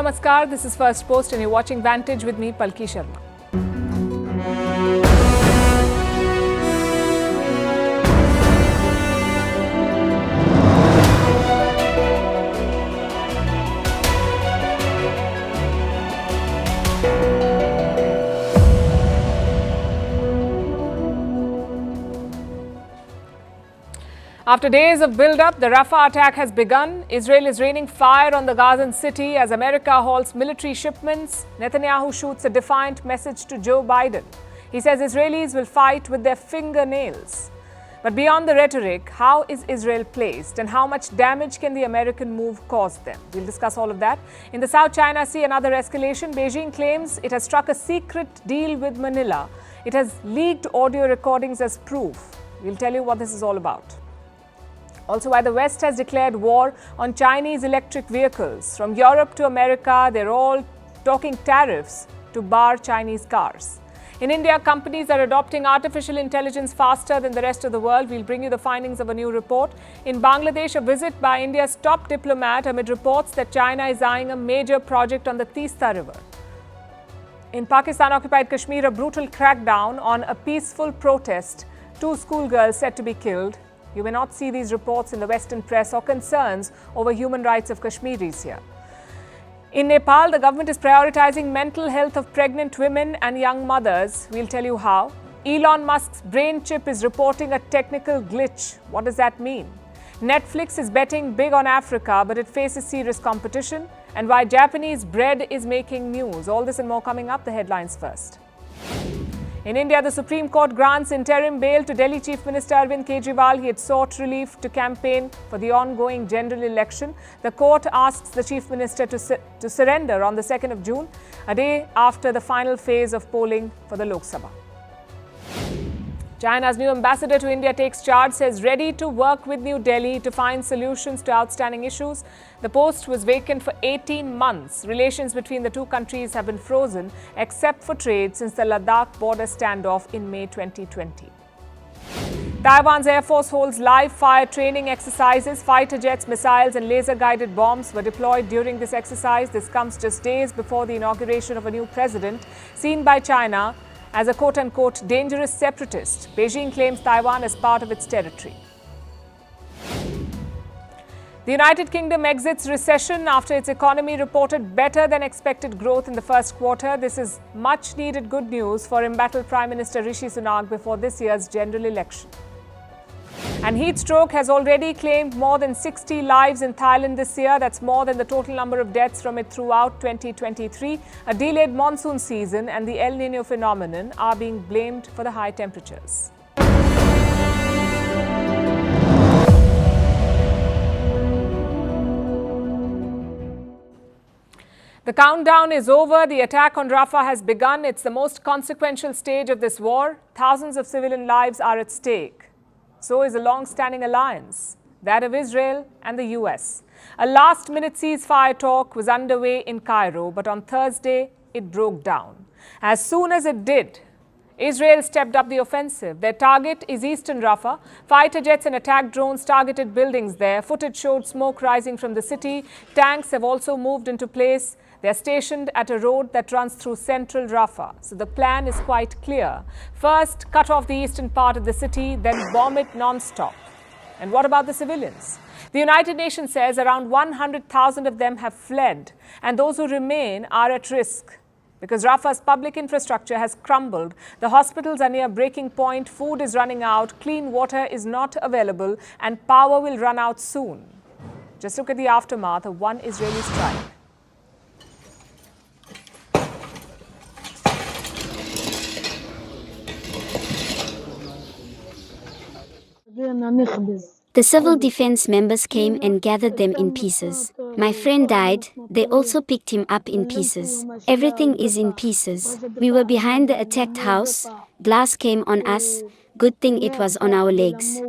Namaskar, this is Firstpost and you're watching Vantage with me, Palki Sharma. After days of build-up, the Rafah attack has begun. Israel is raining fire on the Gazan city as America halts military shipments. Netanyahu shoots a defiant message to Joe Biden. He says Israelis will fight with their fingernails. But beyond the rhetoric, how is Israel placed and how much damage can the American move cause them? We'll discuss all of that. In the South China Sea, another escalation. Beijing claims it has struck a secret deal with Manila. It has leaked audio recordings as proof. We'll tell you what this is all about. Also, why the West has declared war on Chinese electric vehicles. From Europe to America, they're all talking tariffs to bar Chinese cars. In India, companies are adopting artificial intelligence faster than the rest of the world. We'll bring you the findings of a new report. In Bangladesh, a visit by India's top diplomat amid reports that China is eyeing a major project on the Teesta River. In Pakistan-occupied Kashmir, a brutal crackdown on a peaceful protest. 2 schoolgirls said to be killed. You may not see these reports in the Western press or concerns over human rights of Kashmiris here. In Nepal, the government is prioritizing mental health of pregnant women and young mothers. We'll tell you how. Elon Musk's brain chip is reporting a technical glitch. What does that mean? Netflix is betting big on Africa, but it faces serious competition. And why Japanese bread is making news. All this and more coming up. The headlines first. In India, the Supreme Court grants interim bail to Delhi Chief Minister Arvind Kejriwal. He had sought relief to campaign for the ongoing general election. The court asks the Chief Minister to surrender on the 2nd of June, a day after the final phase of polling for the Lok Sabha. China's new ambassador to India takes charge, says ready to work with New Delhi to find solutions to outstanding issues. The post was vacant for 18 months. Relations between the two countries have been frozen, except for trade, since the Ladakh border standoff in May 2020. Taiwan's Air Force holds live fire training exercises. Fighter jets, missiles and laser-guided bombs were deployed during this exercise. This comes just days before the inauguration of a new president, seen by China as a quote-unquote dangerous separatist. Beijing claims Taiwan as part of its territory. The United Kingdom exits recession after its economy reported better than expected growth in the first quarter. This is much needed good news for embattled Prime Minister Rishi Sunak before this year's general election. And heat stroke has already claimed more than 60 lives in Thailand this year. That's more than the total number of deaths from it throughout 2023. A delayed monsoon season and the El Niño phenomenon are being blamed for the high temperatures. The countdown is over. The attack on Rafah has begun. It's the most consequential stage of this war. Thousands of civilian lives are at stake. So is a long-standing alliance, that of Israel and the US. A last-minute ceasefire talk was underway in Cairo, but on Thursday, it broke down. As soon as it did, Israel stepped up the offensive. Their target is eastern Rafah. Fighter jets and attack drones targeted buildings there. Footage showed smoke rising from the city. Tanks have also moved into place. They're stationed at a road that runs through central Rafah. So the plan is quite clear. First, cut off the eastern part of the city, then bomb it non-stop. And what about the civilians? The United Nations says around 100,000 of them have fled, and those who remain are at risk. Because Rafah's public infrastructure has crumbled, the hospitals are near breaking point, food is running out, clean water is not available, and power will run out soon. Just look at the aftermath of one Israeli strike. The civil defense members came and gathered them in pieces. My friend died, they also picked him up in pieces. Everything is in pieces. We were behind the attacked house, glass came on us, good thing it was on our legs.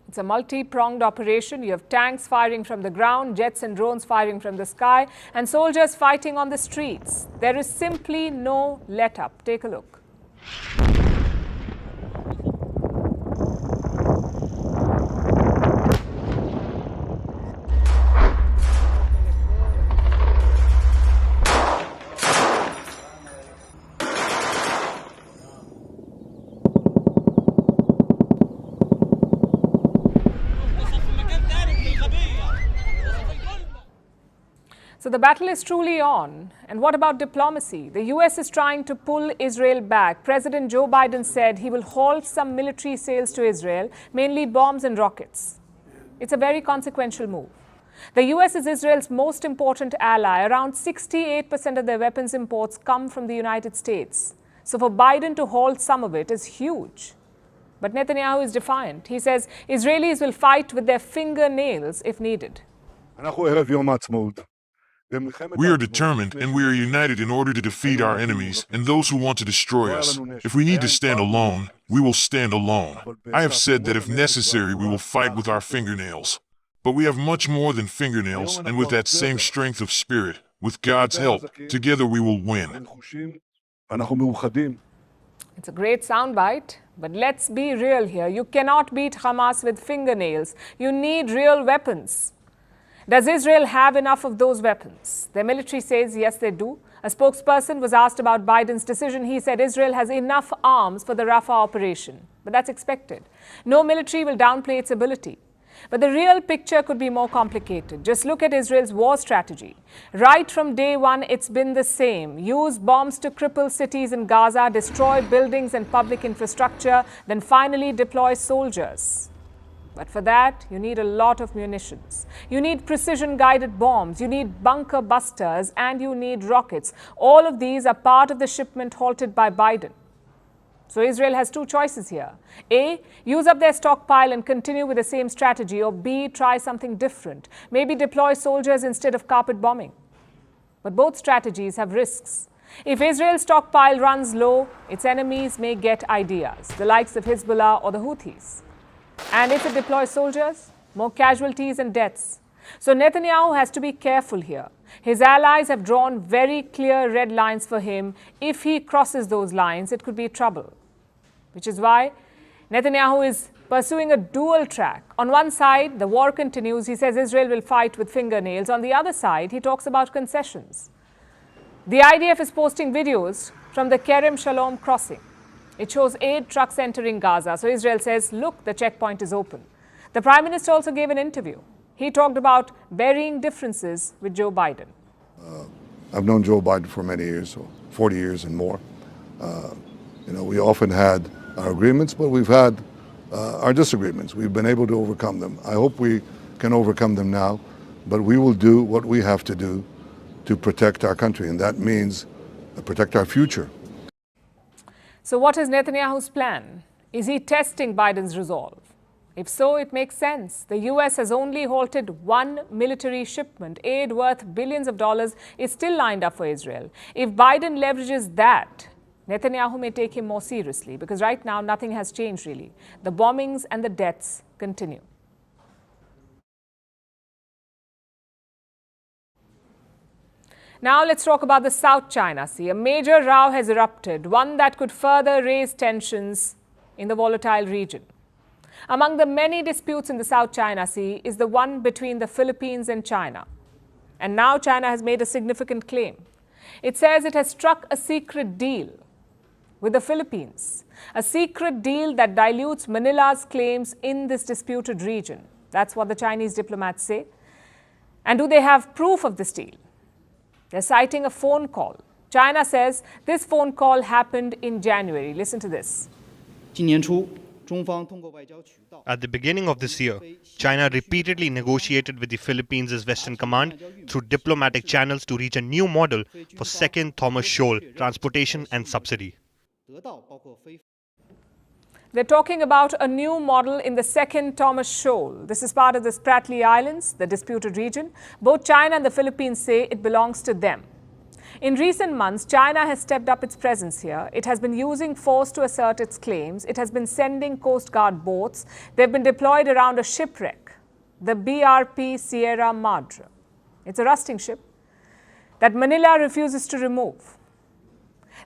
It's a multi-pronged operation. You have tanks firing from the ground, jets and drones firing from the sky, and soldiers fighting on the streets. There is simply no let-up. Take a look. So the battle is truly on. And what about diplomacy? The US is trying to pull Israel back. President Joe Biden said he will halt some military sales to Israel, mainly bombs and rockets. It's a very consequential move. The US is Israel's most important ally. Around 68% of their weapons imports come from the United States. So for Biden to halt some of it is huge. But Netanyahu is defiant. He says Israelis will fight with their fingernails if needed. We are determined and we are united in order to defeat our enemies and those who want to destroy us. If we need to stand alone, we will stand alone. I have said that if necessary, we will fight with our fingernails. But we have much more than fingernails, and with that same strength of spirit, with God's help, together we will win. It's a great soundbite, but let's be real here. You cannot beat Hamas with fingernails. You need real weapons. Does Israel have enough of those weapons? Their military says yes, they do. A spokesperson was asked about Biden's decision. He said Israel has enough arms for the Rafah operation. But that's expected. No military will downplay its ability. But the real picture could be more complicated. Just look at Israel's war strategy. Right from day one, it's been the same. Use bombs to cripple cities in Gaza, destroy buildings and public infrastructure, then finally deploy soldiers. But for that, you need a lot of munitions. You need precision-guided bombs, you need bunker busters, and you need rockets. All of these are part of the shipment halted by Biden. So Israel has two choices here. A, use up their stockpile and continue with the same strategy, or B, try something different. Maybe deploy soldiers instead of carpet bombing. But both strategies have risks. If Israel's stockpile runs low, its enemies may get ideas, the likes of Hezbollah or the Houthis. And if it deploys soldiers, more casualties and deaths. So Netanyahu has to be careful here. His allies have drawn very clear red lines for him. If he crosses those lines, it could be trouble. Which is why Netanyahu is pursuing a dual track. On one side, the war continues. He says Israel will fight with fingernails. On the other side, he talks about concessions. The IDF is posting videos from the Kerem Shalom crossing. It shows aid trucks entering Gaza. So Israel says, look, the checkpoint is open. The Prime Minister also gave an interview. He talked about burying differences with Joe Biden. I've known Joe Biden for many years, so 40 years and more. We often had our agreements, but we've had our disagreements. We've been able to overcome them. I hope we can overcome them now, but we will do what we have to do to protect our country, and that means protect our future. So what is Netanyahu's plan? Is he testing Biden's resolve? If so, it makes sense. The US has only halted one military shipment. Aid worth billions of dollars is still lined up for Israel. If Biden leverages that, Netanyahu may take him more seriously, because right now nothing has changed really. The bombings and the deaths continue. Now let's talk about the South China Sea. A major row has erupted, one that could further raise tensions in the volatile region. Among the many disputes in the South China Sea is the one between the Philippines and China. And now China has made a significant claim. It says it has struck a secret deal with the Philippines, a secret deal that dilutes Manila's claims in this disputed region. That's what the Chinese diplomats say. And do they have proof of this deal? They're citing a phone call. China says this phone call happened in January. Listen to this. At the beginning of this year, China repeatedly negotiated with the Philippines' Western Command through diplomatic channels to reach a new model for Second Thomas Shoal transportation and subsidy. They're talking about a new model in the Second Thomas Shoal. This is part of the Spratly Islands, the disputed region. Both China and the Philippines say it belongs to them. In recent months, China has stepped up its presence here. It has been using force to assert its claims. It has been sending Coast Guard boats. They've been deployed around a shipwreck, the BRP Sierra Madre. It's a rusting ship that Manila refuses to remove.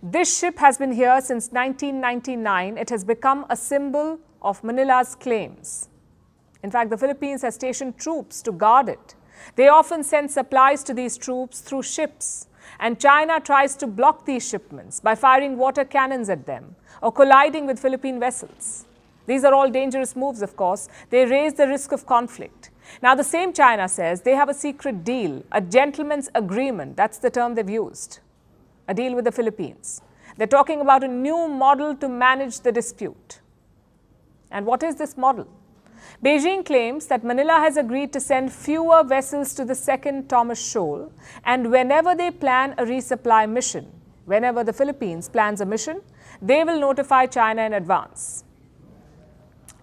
This ship has been here since 1999. It has become a symbol of Manila's claims. In fact, the Philippines has stationed troops to guard it. They often send supplies to these troops through ships. And China tries to block these shipments by firing water cannons at them or colliding with Philippine vessels. These are all dangerous moves, of course. They raise the risk of conflict. Now, the same China says they have a secret deal, a gentleman's agreement, that's the term they've used, a deal with the Philippines. They're talking about a new model to manage the dispute. And what is this model? Beijing claims that Manila has agreed to send fewer vessels to the second Thomas Shoal, and whenever they plan a resupply mission, whenever the Philippines plans a mission, they will notify China in advance.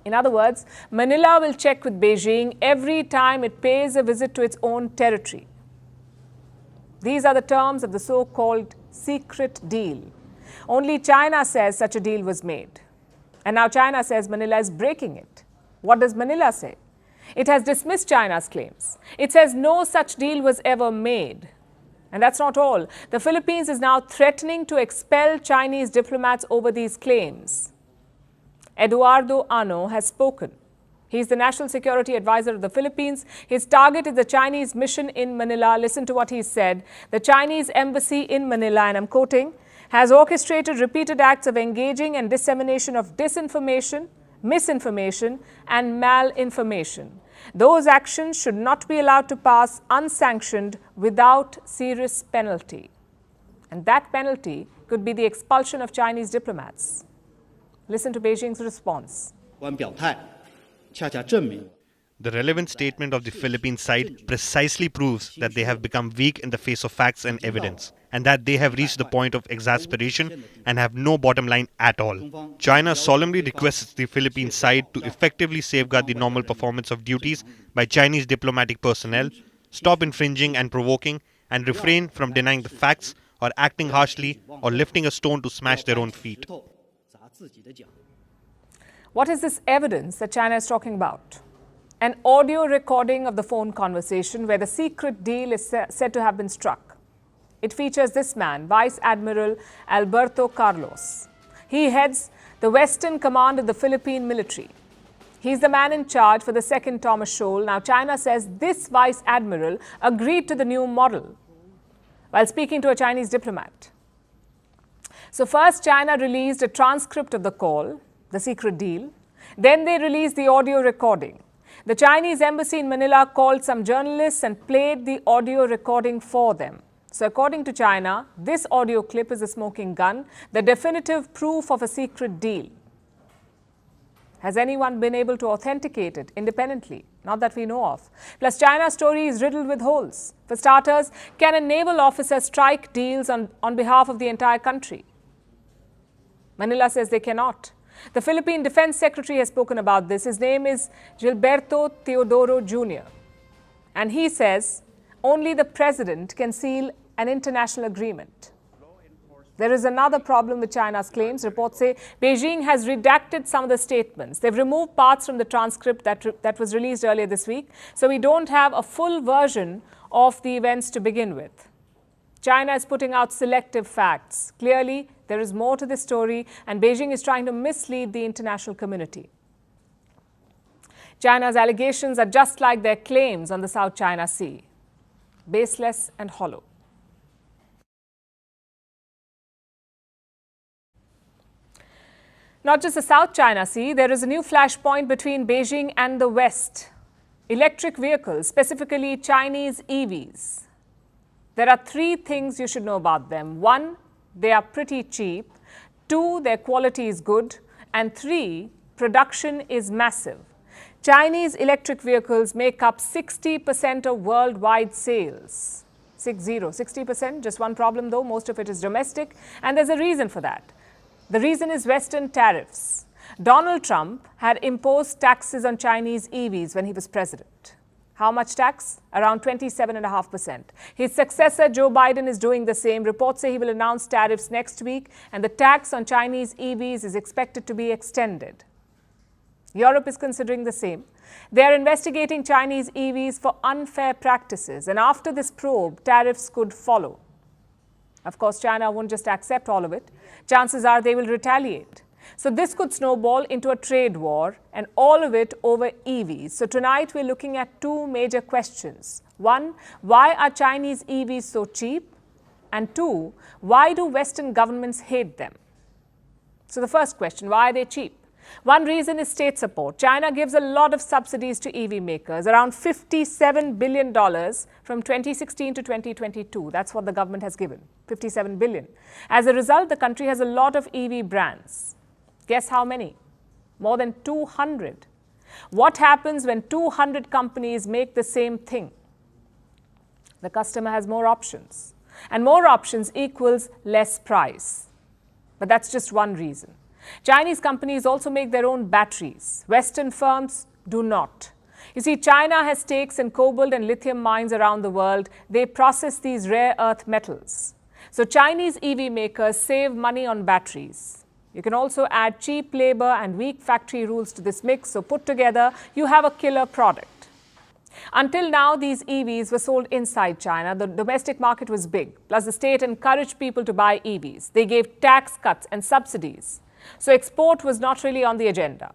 In other words, Manila will check with Beijing every time it pays a visit to its own territory. These are the terms of the so-called secret deal. Only China says such a deal was made. And now China says Manila is breaking it. What does Manila say? It has dismissed China's claims. It says no such deal was ever made. And that's not all. The Philippines is now threatening to expel Chinese diplomats over these claims. Eduardo Ano has spoken. He's the National Security Advisor of the Philippines. His target is the Chinese mission in Manila. Listen to what he said. The Chinese embassy in Manila, and I'm quoting, has orchestrated repeated acts of engaging and dissemination of disinformation, misinformation, and malinformation. Those actions should not be allowed to pass unsanctioned without serious penalty. And that penalty could be the expulsion of Chinese diplomats. Listen to Beijing's response. The relevant statement of the Philippine side precisely proves that they have become weak in the face of facts and evidence, and that they have reached the point of exasperation and have no bottom line at all. China solemnly requests the Philippine side to effectively safeguard the normal performance of duties by Chinese diplomatic personnel, stop infringing and provoking, and refrain from denying the facts or acting harshly or lifting a stone to smash their own feet. What is this evidence that China is talking about? An audio recording of the phone conversation where the secret deal is said to have been struck. It features this man, Vice Admiral Alberto Carlos. He heads the Western Command of the Philippine military. He's the man in charge for the second Thomas Shoal. Now, China says this Vice Admiral agreed to the new model while speaking to a Chinese diplomat. So first, China released a transcript of the call, the secret deal. Then they released the audio recording. The Chinese embassy in Manila called some journalists and played the audio recording for them. So according to China, this audio clip is a smoking gun, the definitive proof of a secret deal. Has anyone been able to authenticate it independently? Not that we know of. Plus, China's story is riddled with holes. For starters, can a naval officer strike deals on behalf of the entire country? Manila says they cannot. The Philippine Defense Secretary has spoken about this. His name is Gilberto Teodoro Jr. And he says only the president can seal an international agreement. There is another problem with China's claims. Reports say Beijing has redacted some of the statements. They've removed parts from the transcript that was released earlier this week. So we don't have a full version of the events to begin with. China is putting out selective facts. Clearly, there is more to this story, and Beijing is trying to mislead the international community. China's allegations are just like their claims on the South China Sea, baseless and hollow. Not just the South China Sea, there is a new flashpoint between Beijing and the West. Electric vehicles, specifically Chinese EVs. There are three things you should know about them. One, they are pretty cheap. Two, their quality is good. And three, production is massive. Chinese electric vehicles make up 60% of worldwide sales. 60%. Just one problem though, most of it is domestic. And there's a reason for that. The reason is Western tariffs. Donald Trump had imposed taxes on Chinese EVs when he was president. How much tax? Around 27.5%. His successor, Joe Biden, is doing the same. Reports say he will announce tariffs next week, and the tax on Chinese EVs is expected to be extended. Europe is considering the same. They are investigating Chinese EVs for unfair practices, and after this probe, tariffs could follow. Of course, China won't just accept all of it. Chances are they will retaliate. So this could snowball into a trade war, and all of it over EVs. So tonight we're looking at two major questions. One, why are Chinese EVs so cheap? And two, why do Western governments hate them? So the first question, why are they cheap? One reason is state support. China gives a lot of subsidies to EV makers, around $57 billion from 2016 to 2022. That's what the government has given, $57 billion. As a result, the country has a lot of EV brands. Guess how many? More than 200. What happens when 200 companies make the same thing? The customer has more options. And more options equals less price. But that's just one reason. Chinese companies also make their own batteries. Western firms do not. You see, China has stakes in cobalt and lithium mines around the world. They process these rare earth metals. So Chinese EV makers save money on batteries. You can also add cheap labor and weak factory rules to this mix. So put together, you have a killer product. Until now, these EVs were sold inside China. The domestic market was big. Plus, the state encouraged people to buy EVs. They gave tax cuts and subsidies. So export was not really on the agenda.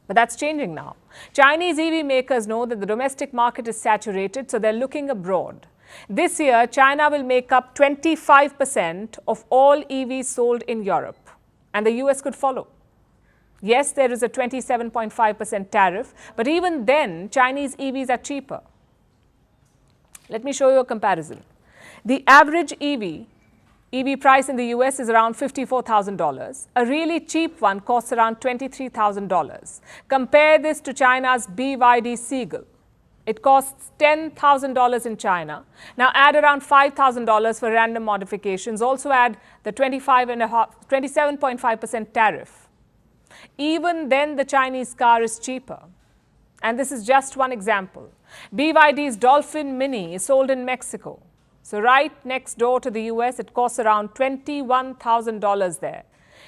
But that's changing now. Chinese EV makers know that the domestic market is saturated, so they're looking abroad. This year, China will make up 25% of all EVs sold in Europe. And the US could follow. Yes, there is a 27.5% tariff, but even then, Chinese EVs are cheaper. Let me show you a comparison. The average EV price in the US is around $54,000. A really cheap one costs around $23,000. Compare this to China's BYD Seagull. It costs $10,000 in China. Now add around $5,000 for random modifications. Also add the 27.5% tariff. Even then, the Chinese car is cheaper. And this is just one example. BYD's Dolphin Mini is sold in Mexico. So right next door to the US, it costs around $21,000 there.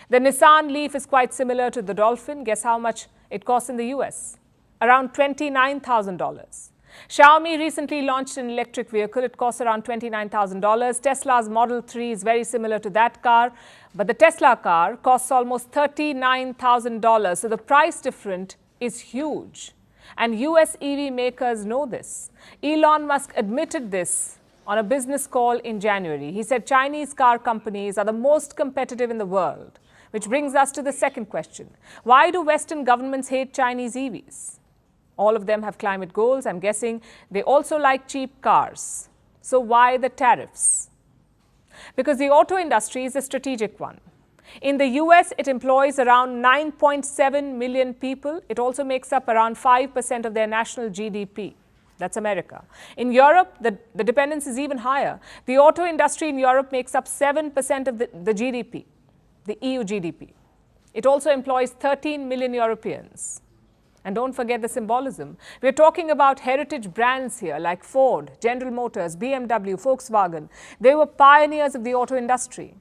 The Nissan Leaf is quite similar to the Dolphin. Guess how much it costs in the US? Around $29,000. Xiaomi recently launched an electric vehicle. It costs around $29,000. Tesla's Model 3 is very similar to that car. But the Tesla car costs almost $39,000. So the price difference is huge. And US EV makers know this. Elon Musk admitted this on a business call in January. He said Chinese car companies are the most competitive in the world. Which brings us to the second question. Why do Western governments hate Chinese EVs? All of them have climate goals. I'm guessing they also like cheap cars. So why the tariffs? Because the auto industry is a strategic one. In the US, it employs around 9.7 million people. It also makes up around 5% of their national GDP. That's America. In Europe, the dependence is even higher. The auto industry in Europe makes up 7% of the GDP, the EU GDP. It also employs 13 million Europeans. And don't forget the symbolism. We're talking about heritage brands here like Ford, General Motors, BMW, Volkswagen. They were pioneers of the auto industry.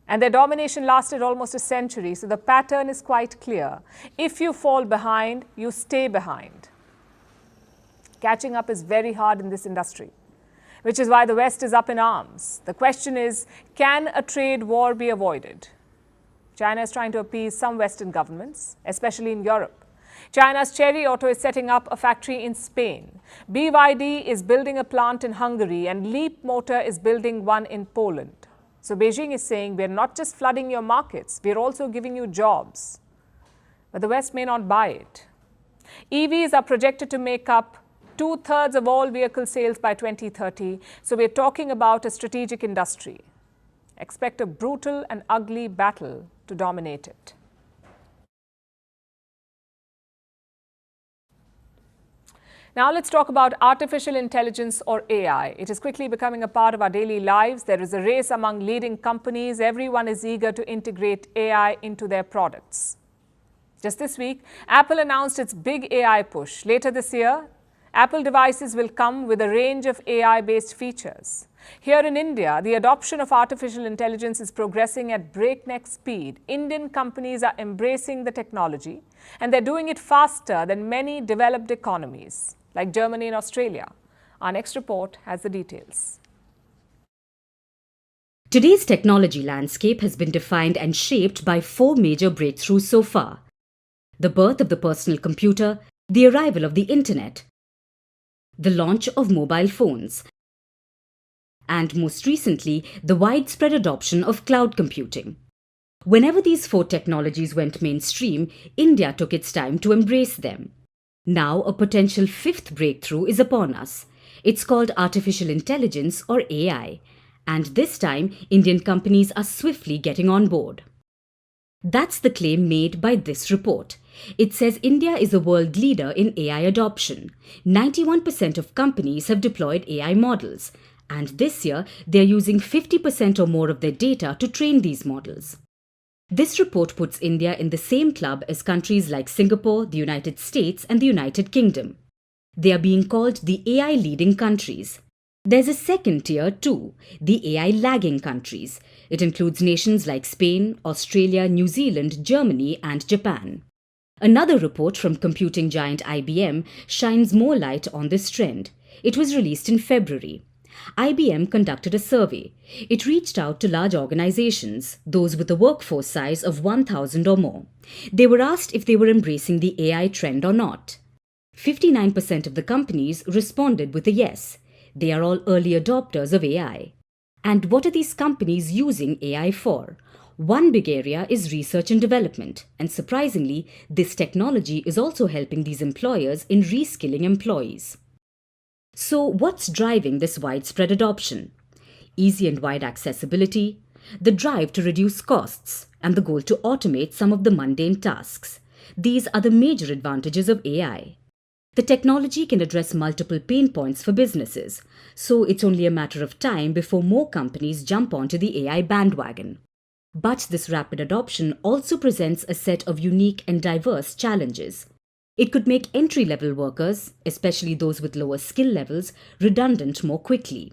And their domination lasted almost a century. So the pattern is quite clear. If you fall behind, you stay behind. Catching up is very hard in this industry, which is why the West is up in arms. The question is, can a trade war be avoided? China is trying to appease some Western governments, especially in Europe. China's Chery Auto is setting up a factory in Spain. BYD is building a plant in Hungary, and Leap Motor is building one in Poland. So Beijing is saying, we're not just flooding your markets, we're also giving you jobs. But the West may not buy it. EVs are projected to make up 2/3 of all vehicle sales by 2030. So we're talking about a strategic industry. Expect a brutal and ugly battle to dominate it. Now let's talk about artificial intelligence or AI. It is quickly becoming a part of our daily lives. There is a race among leading companies. Everyone is eager to integrate AI into their products. Just this week, Apple announced its big AI push. Later this year, Apple devices will come with a range of AI-based features. Here in India, the adoption of artificial intelligence is progressing at breakneck speed. Indian companies are embracing the technology, and they're doing it faster than many developed economies, like Germany and Australia. Our next report has the details. Today's technology landscape has been defined and shaped by 4 major breakthroughs so far: the birth of the personal computer, the arrival of the internet, the launch of mobile phones, and most recently, the widespread adoption of cloud computing. Whenever these 4 technologies went mainstream, India took its time to embrace them. Now a potential 5th breakthrough is upon us. It's called artificial intelligence or AI. And this time, Indian companies are swiftly getting on board. That's the claim made by this report. It says India is a world leader in AI adoption. 91% of companies have deployed AI models. And this year, they're using 50% or more of their data to train these models. This report puts India in the same club as countries like Singapore, the United States, and the United Kingdom. They are being called the AI leading countries. There's a second tier too, the AI lagging countries. It includes nations like Spain, Australia, New Zealand, Germany, and Japan. Another report from computing giant IBM shines more light on this trend. It was released in February. IBM conducted a survey. It reached out to large organizations, those with a workforce size of 1,000 or more. They were asked if they were embracing the AI trend or not. 59% of the companies responded with a yes. They are all early adopters of AI. And what are these companies using AI for? One big area is research and development, and surprisingly, this technology is also helping these employers in reskilling employees. So what's driving this widespread adoption? Easy and wide accessibility, the drive to reduce costs, and the goal to automate some of the mundane tasks. These are the major advantages of AI. The technology can address multiple pain points for businesses, so it's only a matter of time before more companies jump onto the AI bandwagon. But this rapid adoption also presents a set of unique and diverse challenges. It could make entry-level workers, especially those with lower skill levels, redundant more quickly.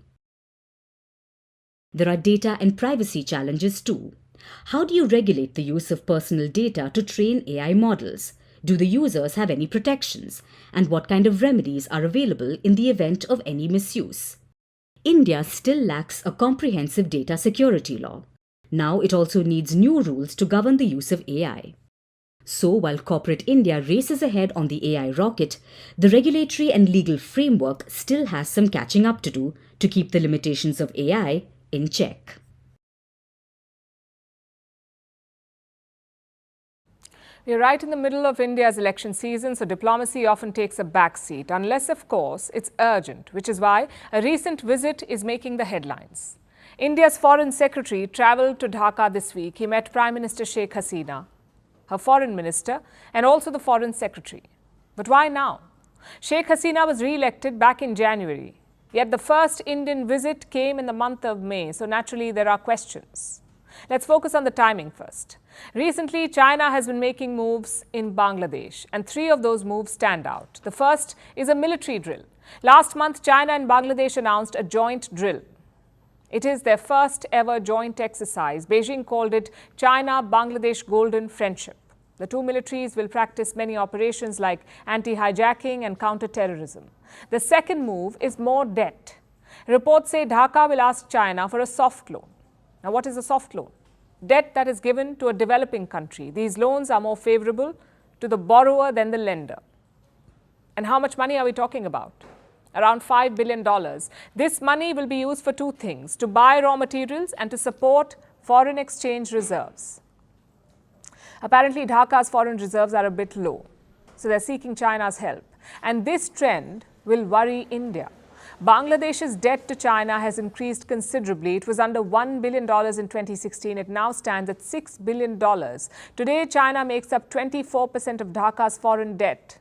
There are data and privacy challenges too. How do you regulate the use of personal data to train AI models? Do the users have any protections? And what kind of remedies are available in the event of any misuse? India still lacks a comprehensive data security law. Now it also needs new rules to govern the use of AI. So while corporate India races ahead on the AI rocket, the regulatory and legal framework still has some catching up to do to keep the limitations of AI in check. We're right in the middle of India's election season, so diplomacy often takes a backseat, unless, of course, it's urgent, which is why a recent visit is making the headlines. India's Foreign Secretary travelled to Dhaka this week. He met Prime Minister Sheikh Hasina, her Foreign Minister, and also the Foreign Secretary. But why now? Sheikh Hasina was re-elected back in January. Yet the first Indian visit came in the month of May, so naturally there are questions. Let's focus on the timing first. Recently, China has been making moves in Bangladesh, and 3 of those moves stand out. The first is a military drill. Last month, China and Bangladesh announced a joint drill. It is their first ever joint exercise. Beijing called it China-Bangladesh Golden Friendship. The 2 militaries will practice many operations like anti-hijacking and counter-terrorism. The second move is more debt. Reports say Dhaka will ask China for a soft loan. Now, what is a soft loan? Debt that is given to a developing country. These loans are more favorable to the borrower than the lender. And how much money are we talking about? Around $5 billion. This money will be used for 2 things: to buy raw materials and to support foreign exchange reserves. Apparently, Dhaka's foreign reserves are a bit low, so they're seeking China's help. And this trend will worry India. Bangladesh's debt to China has increased considerably. It was under $1 billion in 2016. It now stands at $6 billion. Today, China makes up 24% of Dhaka's foreign debt.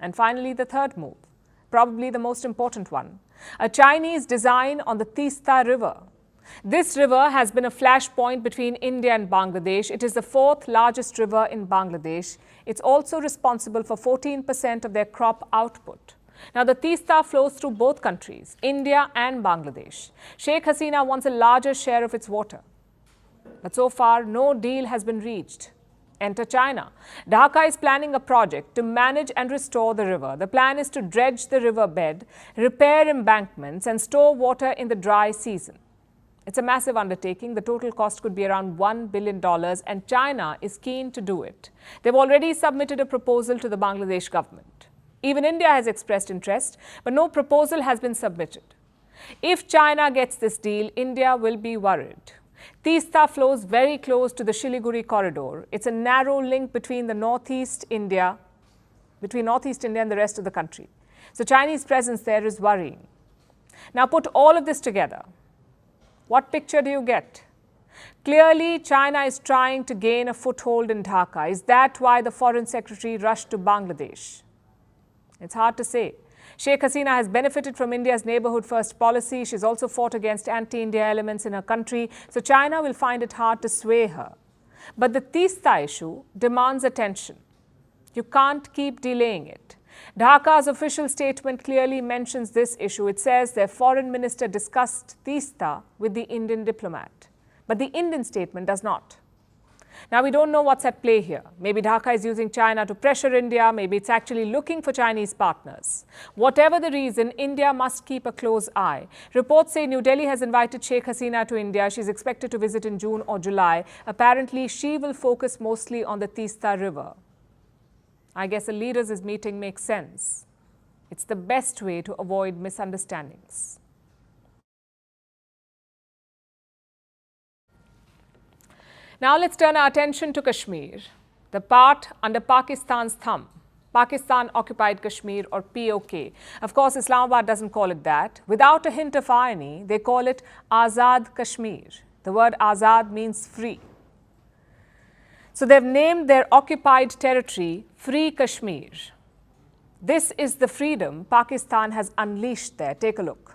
And finally, the third move, probably the most important one, a Chinese design on the Teesta River. This river has been a flashpoint between India and Bangladesh. It is the 4th largest river in Bangladesh. It's also responsible for 14% of their crop output. Now, the Teesta flows through both countries, India and Bangladesh. Sheikh Hasina wants a larger share of its water. But so far, no deal has been reached. Enter China. Dhaka is planning a project to manage and restore the river. The plan is to dredge the river bed, repair embankments, and store water in the dry season. It's a massive undertaking. The total cost could be around $1 billion, and China is keen to do it. They've already submitted a proposal to the Bangladesh government. Even India has expressed interest, but no proposal has been submitted. If China gets this deal, India will be worried. Teesta flows very close to the Siliguri corridor. It's a narrow link between Northeast India and the rest of the country. So Chinese presence there is worrying. Now put all of this together. What picture do you get? Clearly, China is trying to gain a foothold in Dhaka. Is that why the Foreign Secretary rushed to Bangladesh? It's hard to say. Sheikh Hasina has benefited from India's neighbourhood first policy. She's also fought against anti-India elements in her country. So China will find it hard to sway her. But the Teesta issue demands attention. You can't keep delaying it. Dhaka's official statement clearly mentions this issue. It says their foreign minister discussed Teesta with the Indian diplomat. But the Indian statement does not. Now, we don't know what's at play here. Maybe Dhaka is using China to pressure India. Maybe it's actually looking for Chinese partners. Whatever the reason, India must keep a close eye. Reports say New Delhi has invited Sheikh Hasina to India. She's expected to visit in June or July. Apparently, she will focus mostly on the Teesta River. I guess a leaders' meeting makes sense. It's the best way to avoid misunderstandings. Now let's turn our attention to Kashmir, the part under Pakistan's thumb, Pakistan-occupied Kashmir or POK. Of course, Islamabad doesn't call it that. Without a hint of irony, they call it Azad Kashmir. The word Azad means free. So they've named their occupied territory Free Kashmir. This is the freedom Pakistan has unleashed there. Take a look.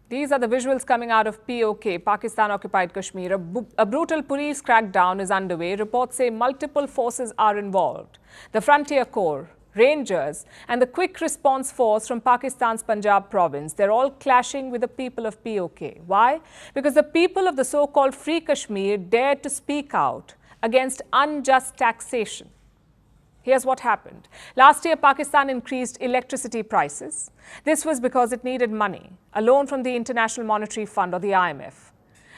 These are the visuals coming out of POK, Pakistan-occupied Kashmir. A brutal police crackdown is underway. Reports say multiple forces are involved. The Frontier Corps, Rangers, and the Quick Response Force from Pakistan's Punjab province. They're all clashing with the people of POK. Why? Because the people of the so-called Free Kashmir dared to speak out against unjust taxation. Here's what happened. Last year, Pakistan increased electricity prices. This was because it needed money, a loan from the International Monetary Fund or the IMF.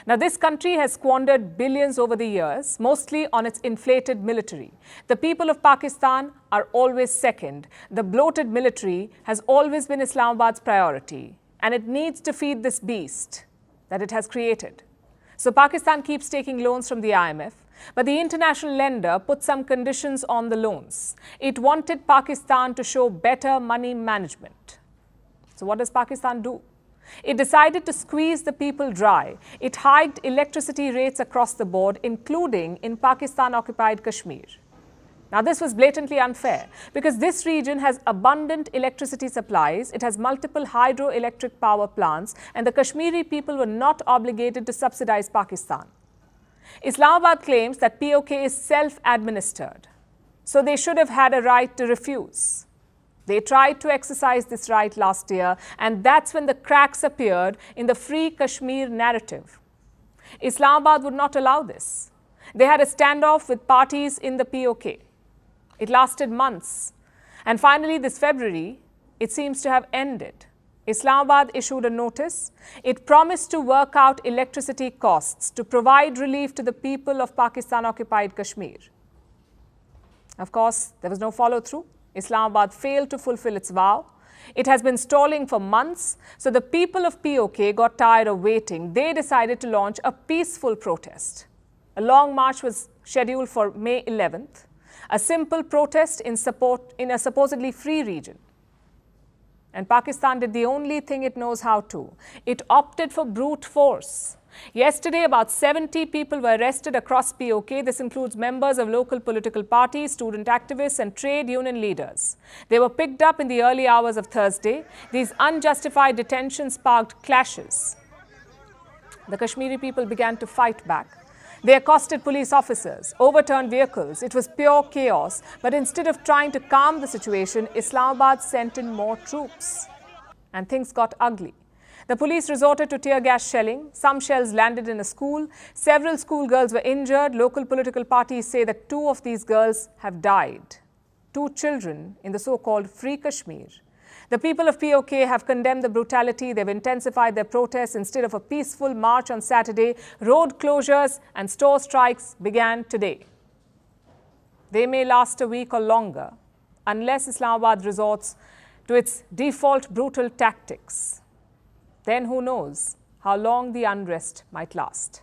Now, this country has squandered billions over the years, mostly on its inflated military. The people of Pakistan are always second. The bloated military has always been Islamabad's priority, and it needs to feed this beast that it has created. So Pakistan keeps taking loans from the IMF. But the international lender put some conditions on the loans. It wanted Pakistan to show better money management. So what does Pakistan do? It decided to squeeze the people dry. It hiked electricity rates across the board, including in Pakistan-occupied Kashmir. Now, this was blatantly unfair because this region has abundant electricity supplies. It has multiple hydroelectric power plants, and the Kashmiri people were not obligated to subsidize Pakistan. Islamabad claims that POK is self-administered, so they should have had a right to refuse. They tried to exercise this right last year, and that's when the cracks appeared in the Free Kashmir narrative. Islamabad would not allow this. They had a standoff with parties in the POK. It lasted months, and finally this February, it seems to have ended. Islamabad issued a notice. It promised to work out electricity costs to provide relief to the people of Pakistan-occupied Kashmir. Of course, there was no follow-through. Islamabad failed to fulfill its vow. It has been stalling for months, so the people of POK got tired of waiting. They decided to launch a peaceful protest. A long march was scheduled for May 11th, a simple protest in a supposedly free region. And Pakistan did the only thing it knows how to. It opted for brute force. Yesterday, about 70 people were arrested across POK. This includes members of local political parties, student activists, and trade union leaders. They were picked up in the early hours of Thursday. These unjustified detentions sparked clashes. The Kashmiri people began to fight back. They accosted police officers, overturned vehicles. It was pure chaos. But instead of trying to calm the situation, Islamabad sent in more troops. And things got ugly. The police resorted to tear gas shelling. Some shells landed in a school. Several schoolgirls were injured. Local political parties say that 2 of these girls have died. 2 children in the so-called Free Kashmir. The people of POK have condemned the brutality. They've intensified their protests. Instead of a peaceful march on Saturday, road closures and store strikes began today. They may last a week or longer unless Islamabad resorts to its default brutal tactics. Then who knows how long the unrest might last.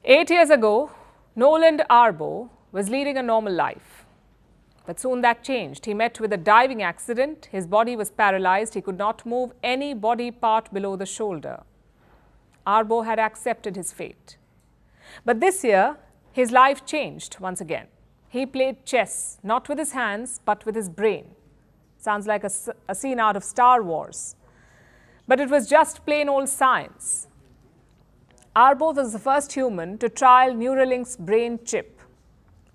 Eight years ago, Noland Arbo was leading a normal life. But soon that changed. He met with a diving accident. His body was paralyzed. He could not move any body part below the shoulder. Arbo had accepted his fate. But this year, his life changed once again. He played chess, not with his hands, but with his brain. Sounds like a scene out of Star Wars. But it was just plain old science. Arbo was the first human to trial Neuralink's brain chip.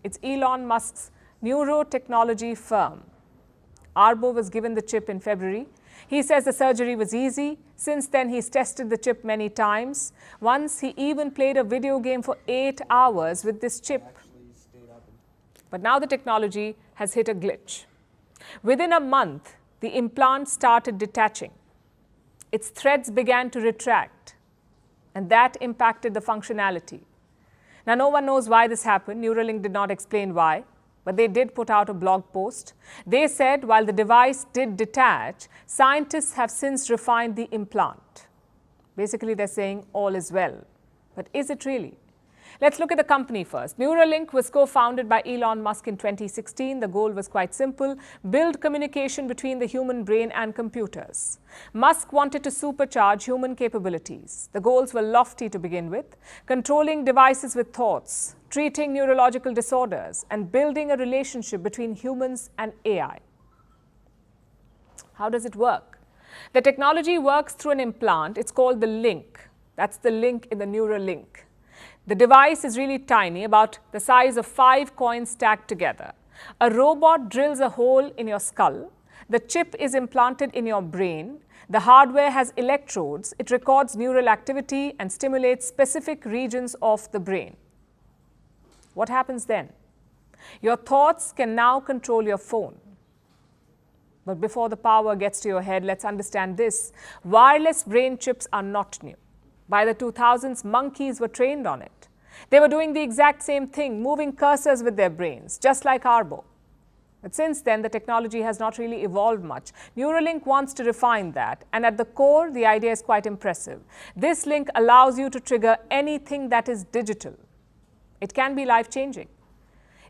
It's Elon Musk's neurotechnology firm. Arbo was given the chip in February. He says the surgery was easy. Since then, he's tested the chip many times. Once, he even played a video game for 8 hours with this chip. But now the technology has hit a glitch. Within a month, the implant started detaching. Its threads began to retract, and that impacted the functionality. Now, no one knows why this happened. Neuralink did not explain why, but they did put out a blog post. They said while the device did detach, scientists have since refined the implant. Basically, they're saying all is well. But is it really? Let's look at the company first. Neuralink was co-founded by Elon Musk in 2016. The goal was quite simple: build communication between the human brain and computers. Musk wanted to supercharge human capabilities. The goals were lofty to begin with: controlling devices with thoughts, treating neurological disorders, and building a relationship between humans and AI. How does it work? The technology works through an implant. It's called the link. That's the link in the Neuralink. The device is really tiny, about the size of 5 coins stacked together. A robot drills a hole in your skull. The chip is implanted in your brain. The hardware has electrodes. It records neural activity and stimulates specific regions of the brain. What happens then? Your thoughts can now control your phone. But before the power gets to your head, let's understand this: wireless brain chips are not new. By the 2000s, monkeys were trained on it. They were doing the exact same thing, moving cursors with their brains, just like Arbo. But since then, the technology has not really evolved much. Neuralink wants to refine that, and at the core, the idea is quite impressive. This link allows you to trigger anything that is digital. It can be life-changing.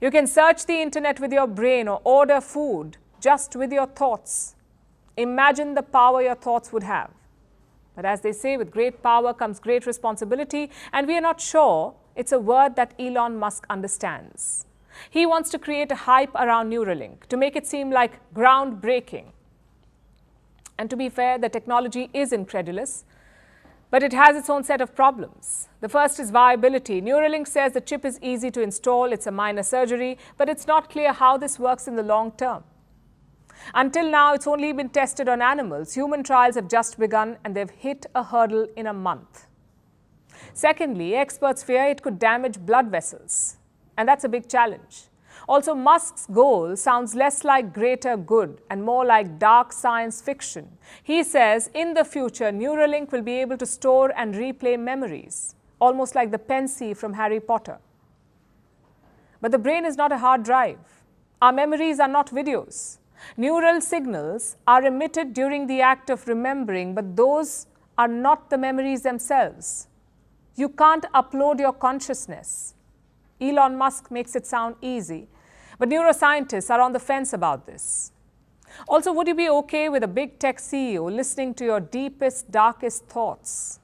You can search the internet with your brain or order food just with your thoughts. Imagine the power your thoughts would have. But as they say, with great power comes great responsibility, and we are not sure it's a word that Elon Musk understands. He wants to create a hype around Neuralink to make it seem like groundbreaking. And to be fair, the technology is incredulous, but it has its own set of problems. The first is viability. Neuralink says the chip is easy to install, it's a minor surgery, but it's not clear how this works in the long term. Until now, it's only been tested on animals. Human trials have just begun, and they've hit a hurdle in a month. Secondly, experts fear it could damage blood vessels, and that's a big challenge. Also, Musk's goal sounds less like greater good and more like dark science fiction. He says in the future, Neuralink will be able to store and replay memories, almost like the Pensy from Harry Potter. But the brain is not a hard drive. Our memories are not videos. Neural signals are emitted during the act of remembering, but those are not the memories themselves. You can't upload your consciousness. Elon Musk makes it sound easy, but neuroscientists are on the fence about this. Also, would you be okay with a big tech CEO listening to your deepest, darkest thoughts?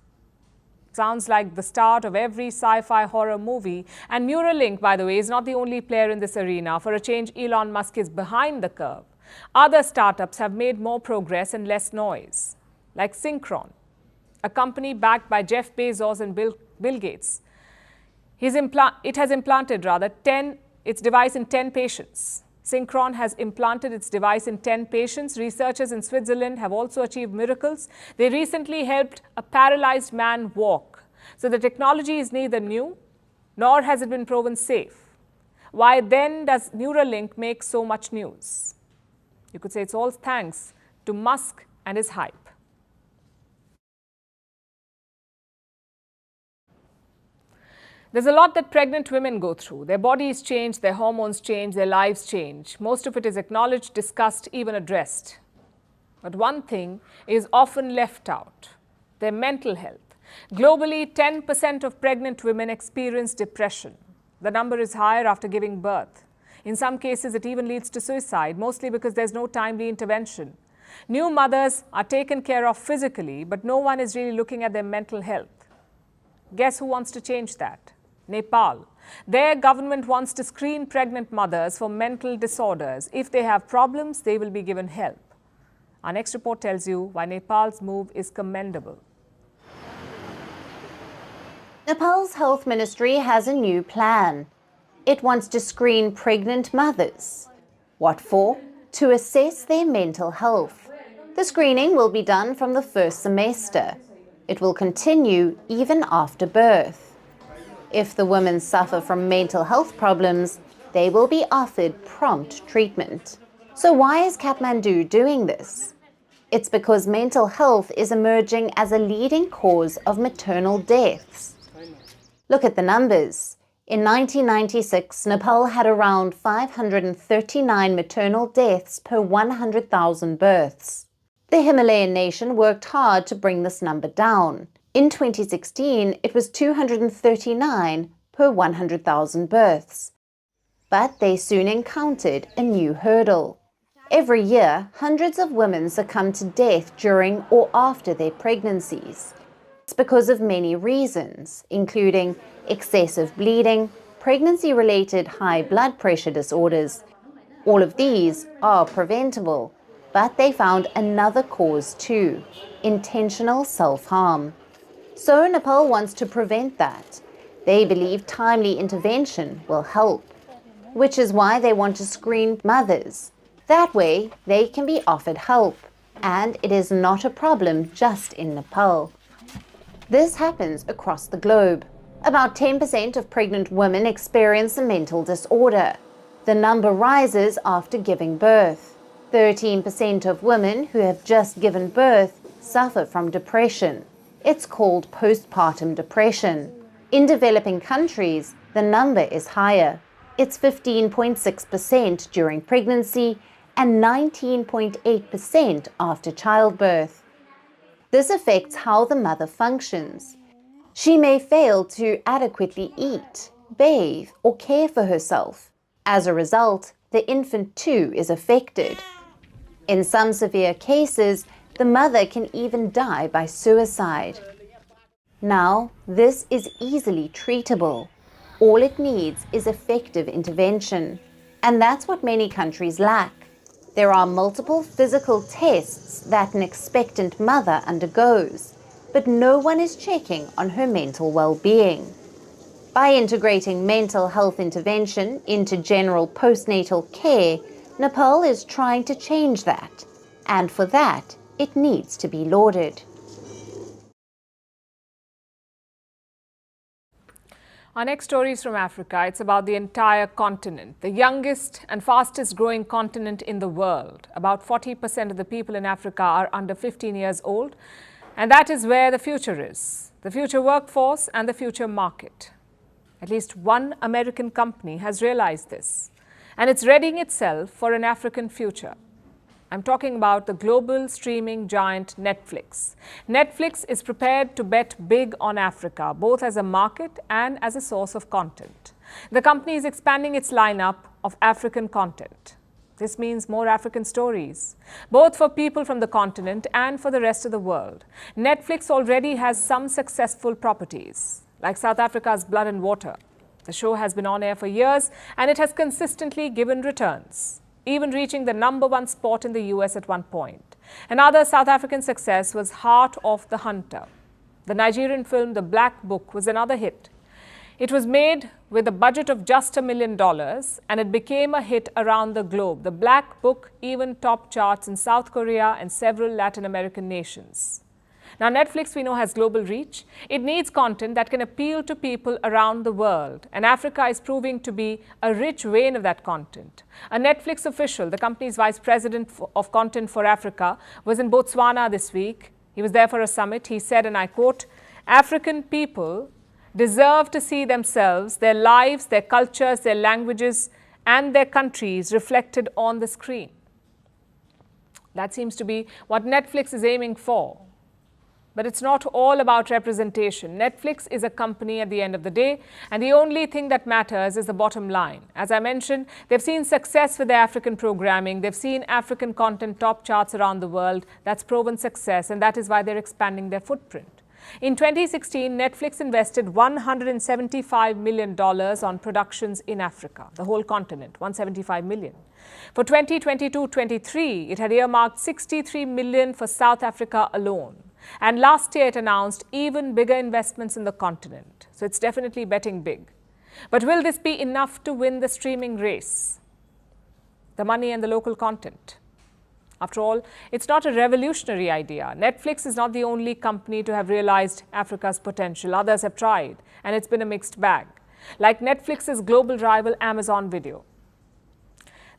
Sounds like the start of every sci-fi horror movie. And Neuralink, by the way, is not the only player in this arena. For a change, Elon Musk is behind the curve. Other startups have made more progress and less noise, like Synchron, a company backed by Jeff Bezos and Bill Gates. It has implanted its device in 10 patients. Synchron has implanted its device in 10 patients. Researchers in Switzerland have also achieved miracles. They recently helped a paralyzed man walk. So the technology is neither new nor has it been proven safe. Why then does Neuralink make so much news? You could say it's all thanks to Musk and his hype. There's a lot that pregnant women go through. Their bodies change, their hormones change, their lives change. Most of it is acknowledged, discussed, even addressed. But one thing is often left out: their mental health. Globally, 10% of pregnant women experience depression. The number is higher after giving birth. In some cases, it even leads to suicide, mostly because there's no timely intervention. New mothers are taken care of physically, but no one is really looking at their mental health. Guess who wants to change that? Nepal. Their government wants to screen pregnant mothers for mental disorders. If they have problems, they will be given help. Our next report tells you why Nepal's move is commendable. Nepal's health ministry has a new plan. It wants to screen pregnant mothers. What for? To assess their mental health. The screening will be done from the first semester. It will continue even after birth. If the women suffer from mental health problems, they will be offered prompt treatment. So why is Kathmandu doing this? It's because mental health is emerging as a leading cause of maternal deaths. Look at the numbers. In 1996, Nepal had around 539 maternal deaths per 100,000 births. The Himalayan nation worked hard to bring this number down. In 2016, it was 239 per 100,000 births. But they soon encountered a new hurdle. Every year, hundreds of women succumb to death during or after their pregnancies. It's because of many reasons, including excessive bleeding, pregnancy-related high blood pressure disorders. All of these are preventable, but they found another cause too: intentional self-harm. So Nepal wants to prevent that. They believe timely intervention will help, which is why they want to screen mothers. That way, they can be offered help, and it is not a problem just in Nepal. This happens across the globe. About 10% of pregnant women experience a mental disorder. The number rises after giving birth. 13% of women who have just given birth suffer from depression. It's called postpartum depression. In developing countries, the number is higher. It's 15.6% during pregnancy and 19.8% after childbirth. This affects how the mother functions. She may fail to adequately eat, bathe, or care for herself. As a result, the infant too is affected. In some severe cases, the mother can even die by suicide. Now, this is easily treatable. All it needs is effective intervention. And that's what many countries lack. There are multiple physical tests that an expectant mother undergoes, but no one is checking on her mental well-being. By integrating mental health intervention into general postnatal care, Nepal is trying to change that. And for that, it needs to be lauded. Our next story is from Africa. It's about the entire continent, the youngest and fastest growing continent in the world. About 40% of the people in Africa are under 15 years old, and that is where the future is, the future workforce and the future market. At least one American company has realized this, and it's readying itself for an African future. I'm talking about the global streaming giant Netflix. Netflix is prepared to bet big on Africa, both as a market and as a source of content. The company is expanding its lineup of African content. This means more African stories, both for people from the continent and for the rest of the world. Netflix already has some successful properties, like South Africa's Blood and Water. The show has been on air for years, and it has consistently given returns, even reaching the #1 spot in the US at one point. Another South African success was Heart of the Hunter. The Nigerian film The Black Book was another hit. It was made with a budget of just $1 million, and it became a hit around the globe. The Black Book even topped charts in South Korea and several Latin American nations. Now, Netflix, we know, has global reach. It needs content that can appeal to people around the world. And Africa is proving to be a rich vein of that content. A Netflix official, the company's vice president of content for Africa, was in Botswana this week. He was there for a summit. He said, and I quote, "African people deserve to see themselves, their lives, their cultures, their languages, and their countries reflected on the screen." That seems to be what Netflix is aiming for. But it's not all about representation. Netflix is a company at the end of the day, and the only thing that matters is the bottom line. As I mentioned, they've seen success with their African programming. They've seen African content top charts around the world. That's proven success, and that is why they're expanding their footprint. In 2016, Netflix invested $175 million on productions in Africa, the whole continent, $175 million. For 2022-23, it had earmarked $63 million for South Africa alone. And last year, it announced even bigger investments in the continent. So it's definitely betting big. But will this be enough to win the streaming race? The money and the local content. After all, it's not a revolutionary idea. Netflix is not the only company to have realized Africa's potential. Others have tried, and it's been a mixed bag. Like Netflix's global rival Amazon Video.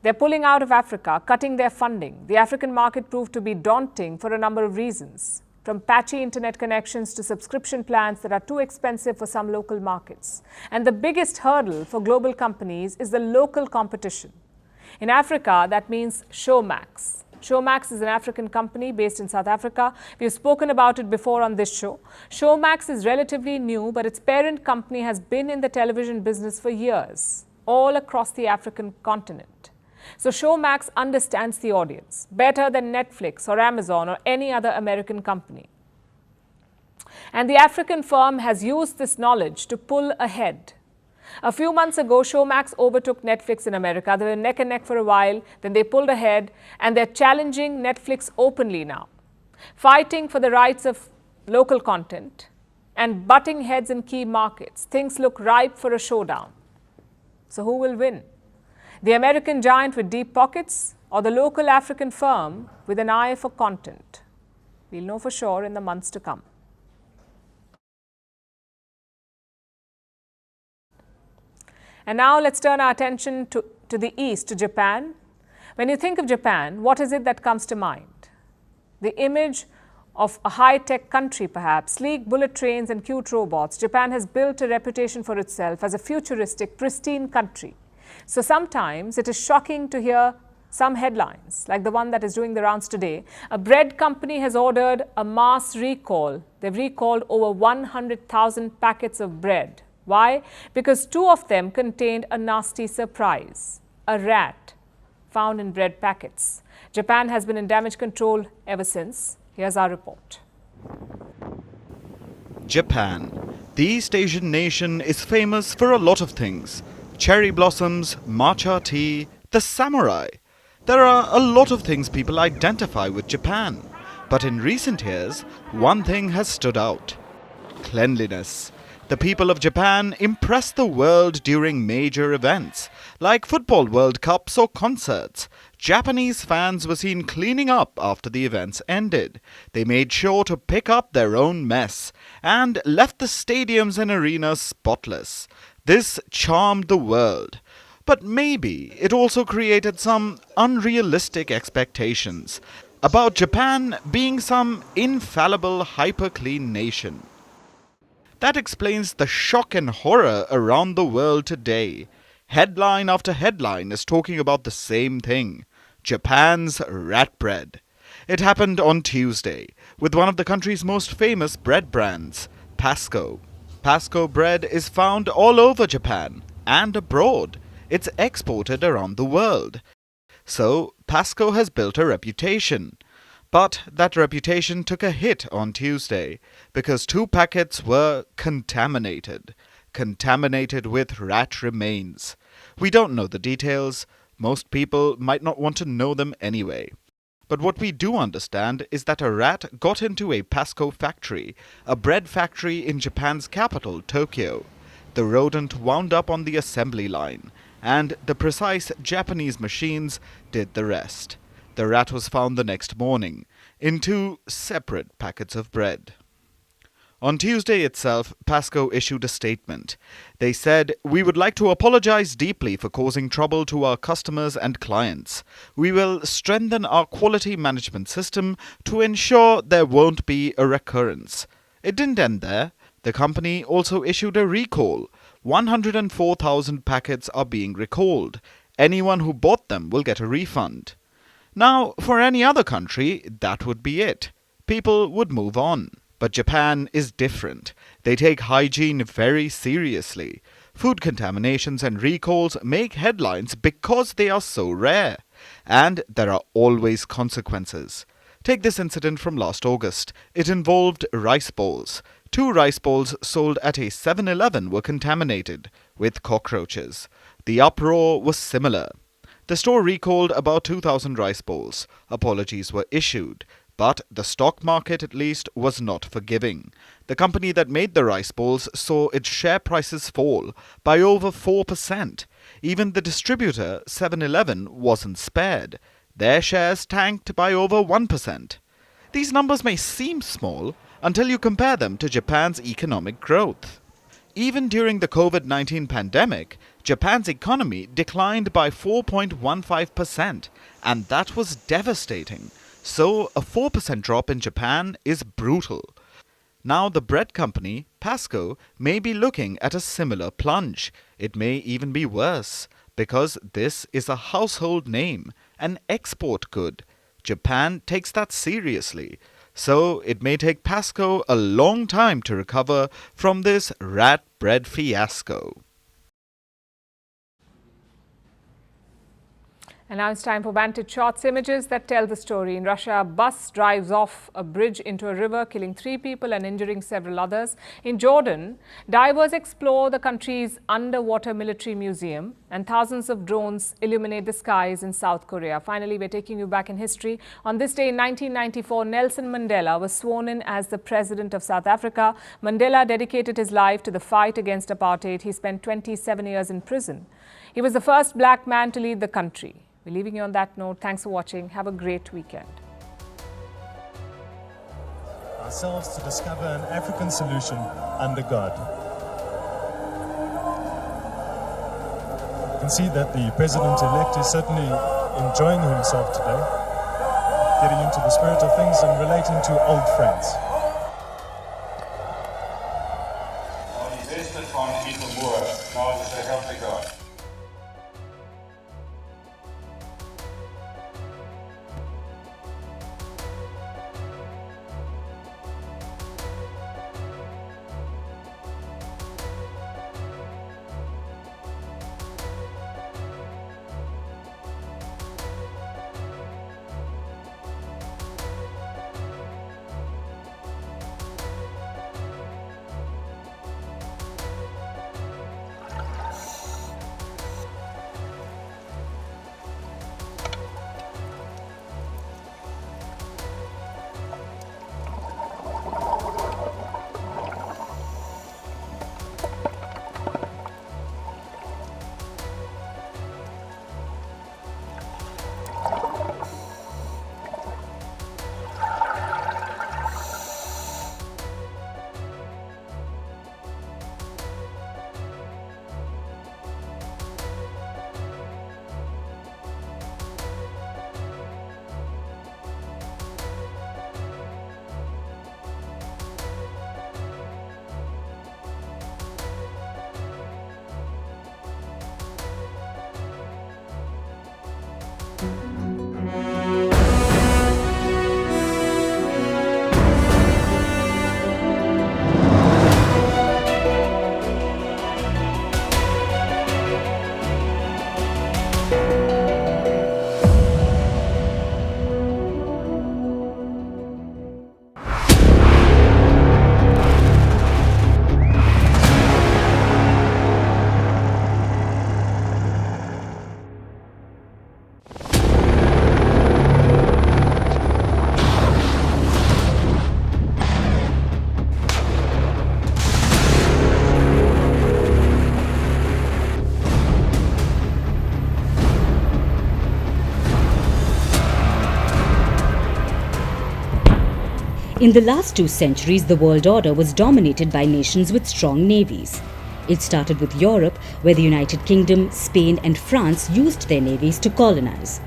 They're pulling out of Africa, cutting their funding. The African market proved to be daunting for a number of reasons. From patchy internet connections to subscription plans that are too expensive for some local markets. And the biggest hurdle for global companies is the local competition. In Africa, that means Showmax. Showmax is an African company based in South Africa. We've spoken about it before on this show. Showmax is relatively new, but its parent company has been in the television business for years, all across the African continent. So Showmax understands the audience better than Netflix or Amazon or any other American company. And the African firm has used this knowledge to pull ahead. A few months ago, Showmax overtook Netflix in America. They were neck and neck for a while, then they pulled ahead, and they're challenging Netflix openly now, fighting for the rights of local content and butting heads in key markets. Things look ripe for a showdown. So who will win? The American giant with deep pockets or the local African firm with an eye for content? We'll know for sure in the months to come. And now let's turn our attention to the east, to Japan. When you think of Japan, what is it that comes to mind? The image of a high-tech country, perhaps, sleek bullet trains and cute robots. Japan has built a reputation for itself as a futuristic, pristine country. So sometimes it is shocking to hear some headlines, like the one that is doing the rounds today. A bread company has ordered a mass recall. They've recalled over 100,000 packets of bread. Why? Because 2 of them contained a nasty surprise, a rat found in bread packets. Japan has been in damage control ever since. Here's our report. Japan. The East Asian nation is famous for a lot of things. Cherry blossoms, matcha tea, the samurai. There are a lot of things people identify with Japan. But in recent years, one thing has stood out. Cleanliness. The people of Japan impress the world during major events, like football World Cups or concerts. Japanese fans were seen cleaning up after the events ended. They made sure to pick up their own mess and left the stadiums and arenas spotless. This charmed the world. But maybe it also created some unrealistic expectations about Japan being some infallible, hyper-clean nation. That explains the shock and horror around the world today. Headline after headline is talking about the same thing. Japan's rat bread. It happened on Tuesday with one of the country's most famous bread brands, Pasco. Pasco bread is found all over Japan and abroad. It's exported around the world. So Pasco has built a reputation. But that reputation took a hit on Tuesday because 2 packets were contaminated with rat remains. We don't know the details. Most people might not want to know them anyway. But what we do understand is that a rat got into a Pasco factory, a bread factory in Japan's capital, Tokyo. The rodent wound up on the assembly line, and the precise Japanese machines did the rest. The rat was found the next morning. in 2 separate packets of bread. On Tuesday itself, Pasco issued a statement. They said, "We would like to apologize deeply for causing trouble to our customers and clients. We will strengthen our quality management system to ensure there won't be a recurrence." It didn't end there. The company also issued a recall. 104,000 packets are being recalled. Anyone who bought them will get a refund. Now, for any other country, that would be it. People would move on. But Japan is different. They take hygiene very seriously. Food contaminations and recalls make headlines because they are so rare. And there are always consequences. Take this incident from last August. It involved rice balls. 2 rice balls sold at a 7-Eleven were contaminated with cockroaches. The uproar was similar. The store recalled about 2,000 rice balls. Apologies were issued. But the stock market, at least, was not forgiving. The company that made the rice balls saw its share prices fall by over 4%. Even the distributor, 7-Eleven, wasn't spared. Their shares tanked by over 1%. These numbers may seem small until you compare them to Japan's economic growth. Even during the COVID-19 pandemic, Japan's economy declined by 4.15%, and that was devastating. So, a 4% drop in Japan is brutal. Now, the bread company, Pasco, may be looking at a similar plunge. It may even be worse, because this is a household name, an export good. Japan takes that seriously. So, it may take Pasco a long time to recover from this rat bread fiasco. And now it's time for Vantage Shots, images that tell the story. In Russia, a bus drives off a bridge into a river, killing 3 people and injuring several others. In Jordan, divers explore the country's underwater military museum, and thousands of drones illuminate the skies in South Korea. Finally, we're taking you back in history. On this day in 1994, Nelson Mandela was sworn in as the president of South Africa. Mandela dedicated his life to the fight against apartheid. He spent 27 years in prison. He was the first black man to lead the country. We're leaving you on that note. Thanks for watching. Have a great weekend. Ourselves to discover an African solution under God. You can see that the president-elect is certainly enjoying himself today, getting into the spirit of things and relating to old friends. Die beste van Pieterboer, nou is hij help God. In the last 2 centuries, the world order was dominated by nations with strong navies. It started with Europe, where the United Kingdom, Spain and France used their navies to colonize.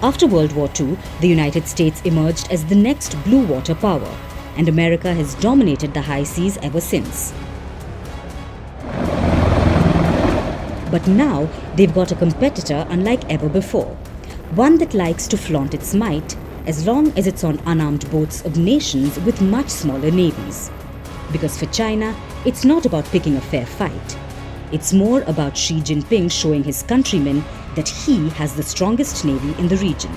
After World War II, the United States emerged as the next blue water power, and America has dominated the high seas ever since. But now, they've got a competitor unlike ever before, one that likes to flaunt its might as long as it's on unarmed boats of nations with much smaller navies. Because for China, it's not about picking a fair fight. It's more about Xi Jinping showing his countrymen that he has the strongest navy in the region.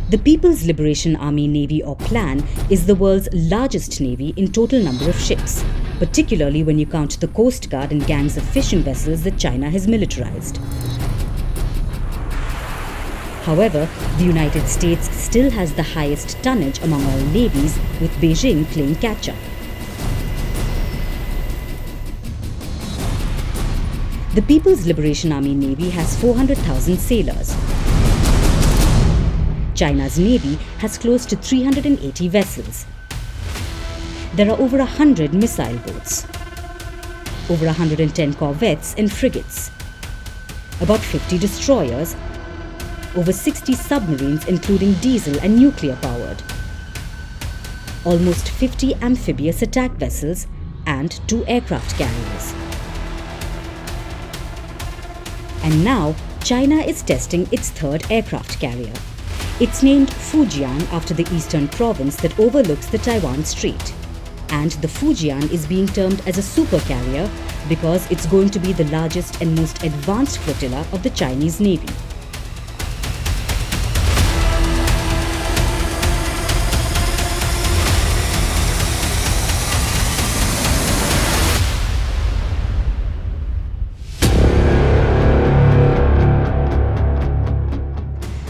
The People's Liberation Army Navy or PLAN is the world's largest navy in total number of ships, particularly when you count the Coast Guard and gangs of fishing vessels that China has militarized. However, the United States still has the highest tonnage among all navies, with Beijing playing catch-up. The People's Liberation Army Navy has 400,000 sailors. China's navy has close to 380 vessels. There are over 100 missile boats, over 110 corvettes and frigates, about 50 destroyers, over 60 submarines including diesel and nuclear powered, almost 50 amphibious attack vessels and 2 aircraft carriers. And now China is testing its 3rd aircraft carrier. It's named Fujian after the eastern province that overlooks the Taiwan Strait. And the Fujian is being termed as a super carrier because it's going to be the largest and most advanced flotilla of the Chinese Navy.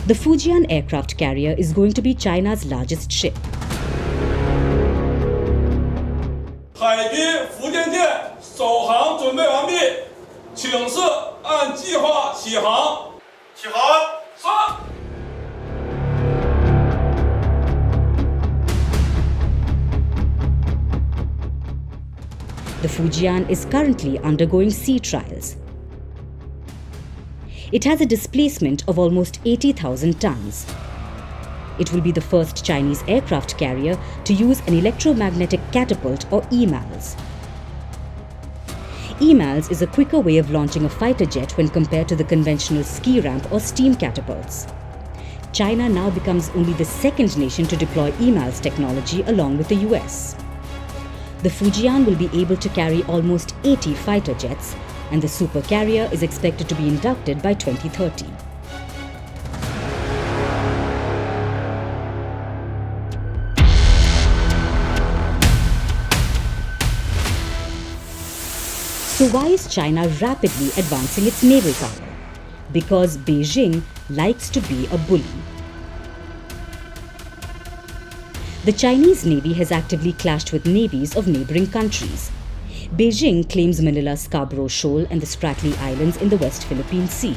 The Fujian aircraft carrier is going to be China's largest ship. The Fujian is currently undergoing sea trials. It has a displacement of almost 80,000 tons. It will be the first Chinese aircraft carrier to use an electromagnetic catapult or EMALS. EMALS is a quicker way of launching a fighter jet when compared to the conventional ski ramp or steam catapults. China now becomes only the 2nd nation to deploy EMALS technology along with the US. The Fujian will be able to carry almost 80 fighter jets, and the super carrier is expected to be inducted by 2030. So why is China rapidly advancing its naval power? Because Beijing likes to be a bully. The Chinese Navy has actively clashed with navies of neighboring countries. Beijing claims Manila's Scarborough Shoal and the Spratly Islands in the West Philippine Sea.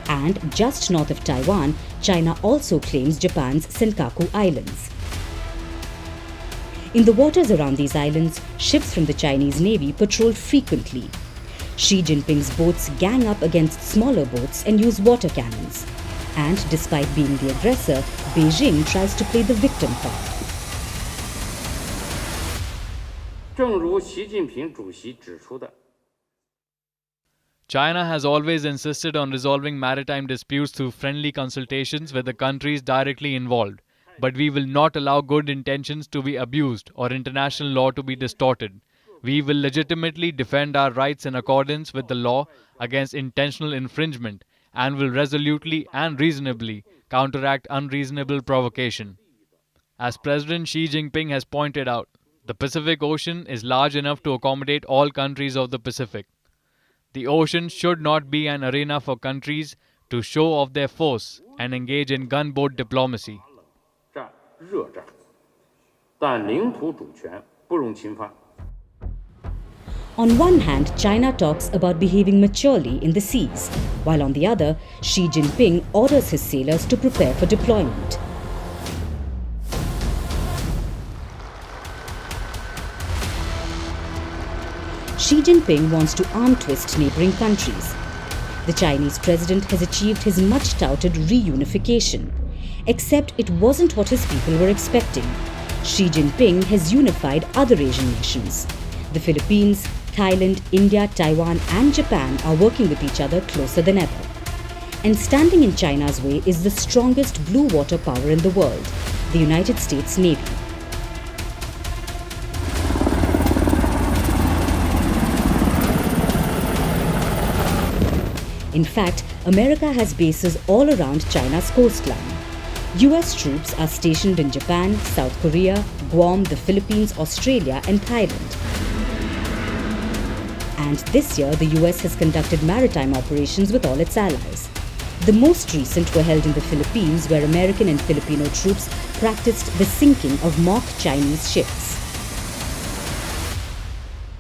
And just north of Taiwan, China also claims Japan's Senkaku Islands. In the waters around these islands, ships from the Chinese Navy patrol frequently. Xi Jinping's boats gang up against smaller boats and use water cannons. And despite being the aggressor, Beijing tries to play the victim card. China has always insisted on resolving maritime disputes through friendly consultations with the countries directly involved. But we will not allow good intentions to be abused or international law to be distorted. We will legitimately defend our rights in accordance with the law against intentional infringement and will resolutely and reasonably counteract unreasonable provocation. As President Xi Jinping has pointed out, the Pacific Ocean is large enough to accommodate all countries of the Pacific. The ocean should not be an arena for countries to show off their force and engage in gunboat diplomacy. On one hand, China talks about behaving maturely in the seas, while on the other, Xi Jinping orders his sailors to prepare for deployment. Xi Jinping wants to arm twist neighboring countries. The Chinese president has achieved his much-touted reunification. Except it wasn't what his people were expecting. Xi Jinping has unified other Asian nations. The Philippines, Thailand, India, Taiwan and Japan are working with each other closer than ever. And standing in China's way is the strongest blue water power in the world, the United States Navy. In fact, America has bases all around China's coastline. US troops are stationed in Japan, South Korea, Guam, the Philippines, Australia and Thailand. And this year, the US has conducted maritime operations with all its allies. The most recent were held in the Philippines, where American and Filipino troops practiced the sinking of mock Chinese ships.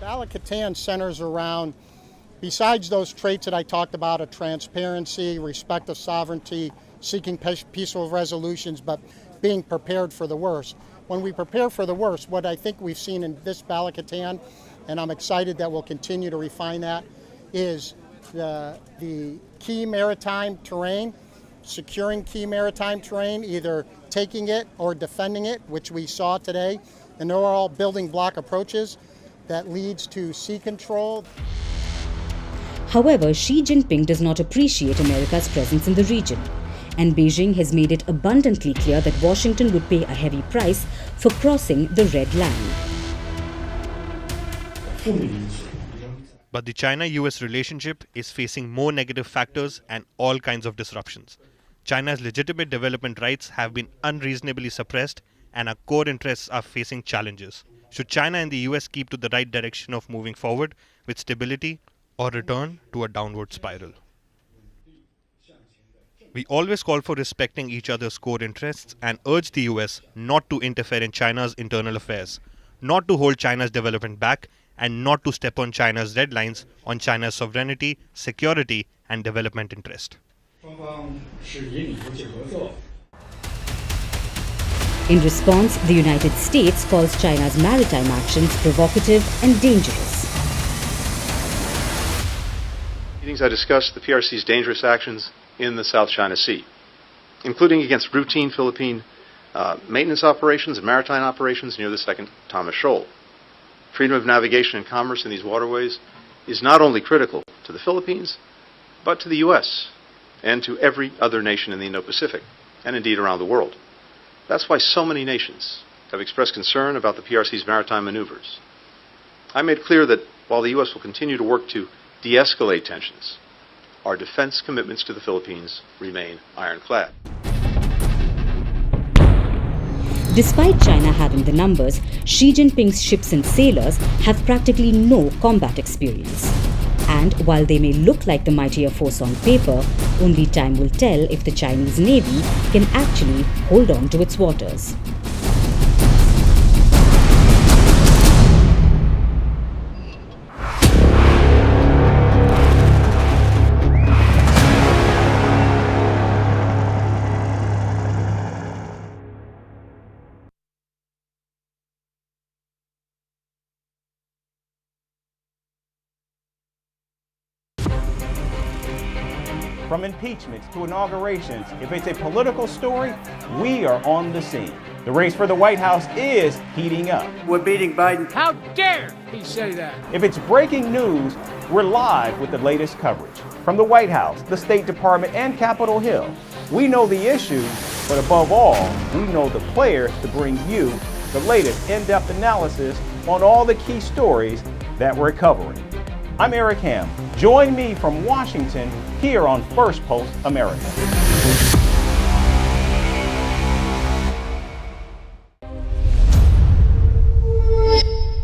Palki centers around, besides those traits that I talked about of transparency, respect of sovereignty, seeking peaceful resolutions, but being prepared for the worst. When we prepare for the worst, what I think we've seen in this Palki, and I'm excited that we'll continue to refine that, is the key maritime terrain, securing key maritime terrain, either taking it or defending it, which we saw today. And they're all building block approaches that leads to sea control. However, Xi Jinping does not appreciate America's presence in the region. And Beijing has made it abundantly clear that Washington would pay a heavy price for crossing the red line. But the China-US relationship is facing more negative factors and all kinds of disruptions. China's legitimate development rights have been unreasonably suppressed and our core interests are facing challenges. Should China and the US keep to the right direction of moving forward with stability or return to a downward spiral? We always call for respecting each other's core interests and urge the US not to interfere in China's internal affairs, not to hold China's development back, and not to step on China's red lines on China's sovereignty, security, and development interest. In response, the United States calls China's maritime actions provocative and dangerous. Meetings I discussed the PRC's dangerous actions in the South China Sea, including against routine Philippine maintenance operations and maritime operations near the second Thomas Shoal. Freedom of navigation and commerce in these waterways is not only critical to the Philippines, but to the U.S. and to every other nation in the Indo-Pacific, and indeed around the world. That's why so many nations have expressed concern about the PRC's maritime maneuvers. I made clear that while the U.S. will continue to work to de-escalate tensions, our defense commitments to the Philippines remain ironclad. Despite China having the numbers, Xi Jinping's ships and sailors have practically no combat experience. And while they may look like the mightier force on paper, only time will tell if the Chinese Navy can actually hold on to its waters. From impeachments to inaugurations, if it's a political story, we are on the scene. The race for the White House is heating up. We're beating Biden. How dare he say that? If it's breaking news, we're live with the latest coverage. From the White House, the State Department, and Capitol Hill, we know the issues, but above all, we know the players to bring you the latest in-depth analysis on all the key stories that we're covering. I'm Eric Ham. Join me from Washington here on Firstpost America.